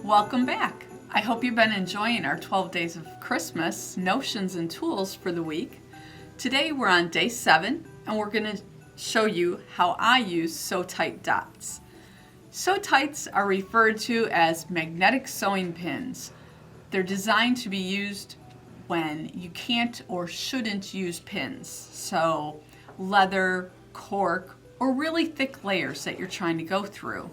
Welcome back. I hope you've been enjoying our 12 days of Christmas notions and tools for the week. Today we're on day 7 and we're going to show you how I use SewTites Dots. SewTites are referred to as magnetic sewing pins. They're designed to be used when you can't or shouldn't use pins. So leather, cork, or really thick layers that you're trying to go through.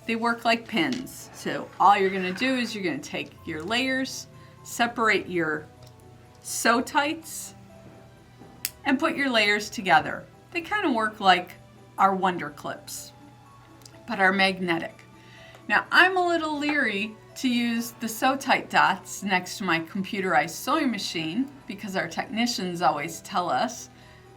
They work like pins. So all you're going to do is you're going to take your layers, separate your SewTites, and put your layers together. They kind of work like our Wonder Clips, but are magnetic. Now I'm a little leery to use the SewTites Dots next to my computerized sewing machine because our technicians always tell us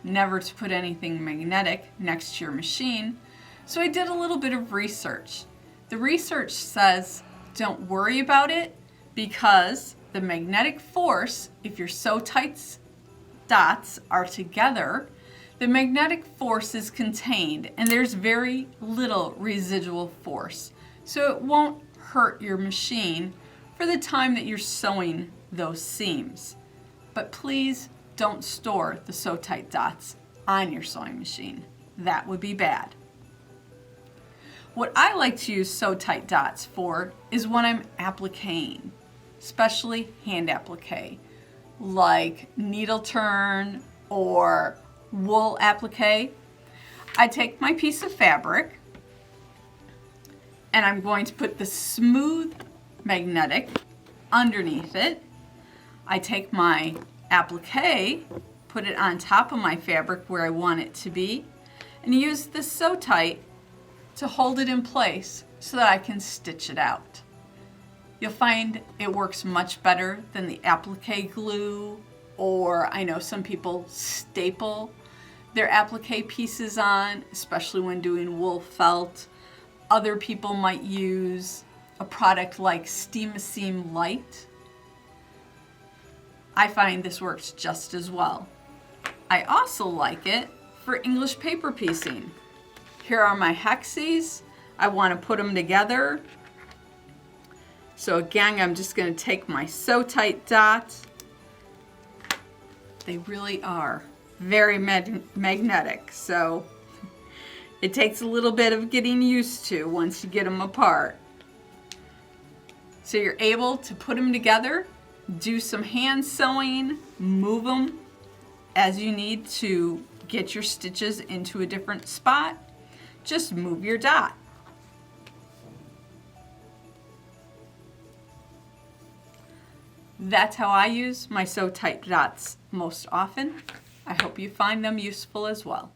never to put anything magnetic next to your machine. So I did a little bit of research. The research says don't worry about it because the magnetic force, if your SewTites dots are together, the magnetic force is contained and there's very little residual force. So it won't hurt your machine for the time that you're sewing those seams. But please don't store the SewTites dots on your sewing machine. That would be bad. What I like to use SewTites Dots for is when I'm appliquing, especially hand applique, like needle turn or wool applique. I take my piece of fabric and I'm going to put the smooth magnetic underneath it. I take my applique, put it on top of my fabric where I want it to be, and use the SewTites to hold it in place so that I can stitch it out. You'll find it works much better than the applique glue, or I know some people staple their applique pieces on, especially when doing wool felt. Other people might use a product like Steam-A-Seam Light. I find this works just as well. I also like it for English paper piecing. Here are my hexes. I want to put them together. So again, I'm just going to take my SewTites dots. They really are very magnetic, so it takes a little bit of getting used to once you get them apart. So you're able to put them together, do some hand sewing, move them as you need to get your stitches into a different spot. Just move your dot. That's how I use my SewTites dots most often. I hope you find them useful as well.